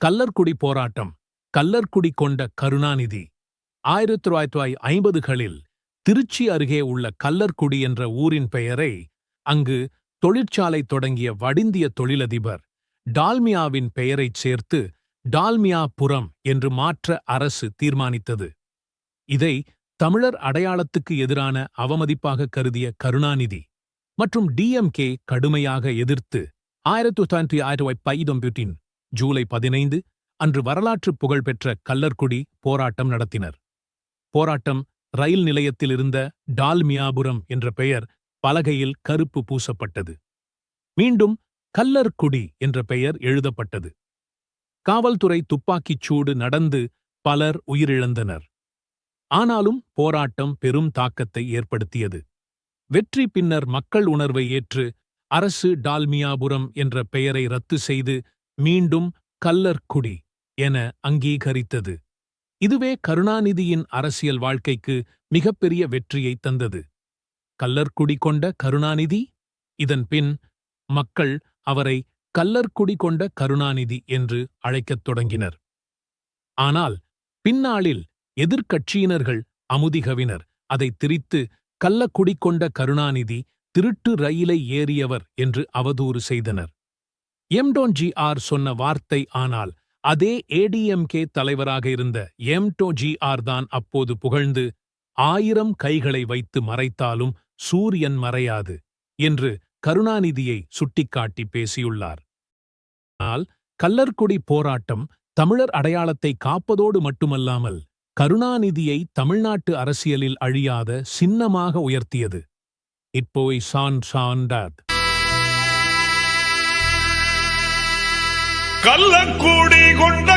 கல்லர்குடி போராட்டம். கல்லர்குடி கொண்ட கருணாநிதி. 1950களில் திருச்சி அருகே உள்ள கல்லர்குடி என்ற ஊரின் பெயரை அங்கு தொழிற்சாலை தொடங்கிய வடிந்திய தொழிலதிபர் டால்மியாவின் பெயரைச் சேர்த்து டால்மியாபுரம் என்று மாற்ற அரசு தீர்மானித்தது. இதை தமிழர் அடையாளத்துக்கு எதிரான அவமதிப்பாக கருதிய கருணாநிதி மற்றும் டிஎம்கே கடுமையாக எதிர்த்து 1915 ஜூலை 15 அன்று வரலாற்று புகழ்பெற்ற கல்லர்குடி போராட்டம் நடத்தினர். போராட்டம் ரயில் நிலையத்தில் இருந்த டால்மியாபுரம் என்ற பெயர் பலகையில் கருப்பு பூசப்பட்டது. மீண்டும் கல்லர்குடி என்ற பெயர் எழுதப்பட்டது. காவல்துறை துப்பாக்கிச் சூடு நடந்து பலர் உயிரிழந்தனர். ஆனாலும் போராட்டம் பெரும் தாக்கத்தை ஏற்படுத்தியது. வெற்றி பின்னர் மக்கள் உணர்வை ஏற்று அரசு டால்மியாபுரம் என்ற பெயரை ரத்து செய்து மீண்டும் கல்லர்குடி என அங்கீகரித்தது. இதுவே கருணாநிதியின் அரசியல் வாழ்க்கைக்கு மிகப்பெரிய வெற்றியை தந்தது. கல்லர்குடி கொண்ட கருணாநிதி. இதன் பின் மக்கள் அவரை கல்லர்குடி கொண்ட கருணாநிதி என்று அழைக்கத் தொடங்கினர். ஆனால் பின்னாளில் எதிர்க்கட்சியினர்கள் அமுதிகவினர் அதை திரித்து கள்ளக்குடி கொண்ட கருணாநிதி திருட்டு ரயிலை ஏறியவர் என்று அவதூறு செய்தனர். எம்டோஜிஆர் சொன்ன வார்த்தை. ஆனால் அதே ஏடிஎம்கே தலைவராக இருந்த எம்டோஜிஆர் தான் அப்போது புகழ்ந்து 1000 கைகளை வைத்து மறைத்தாலும் சூரியன் மறையாது என்று கருணாநிதியை சுட்டிக்காட்டி பேசியுள்ளார். ஆனால் கல்லர்குடி போராட்டம் தமிழர் அடையாளத்தை காப்பதோடு மட்டுமல்லாமல் கருணாநிதியை தமிழ்நாட்டு அரசியலில் அழியாத சின்னமாக உயர்த்தியது. இப்போய் சாண்டாத் கல்லக்குடி கொண்ட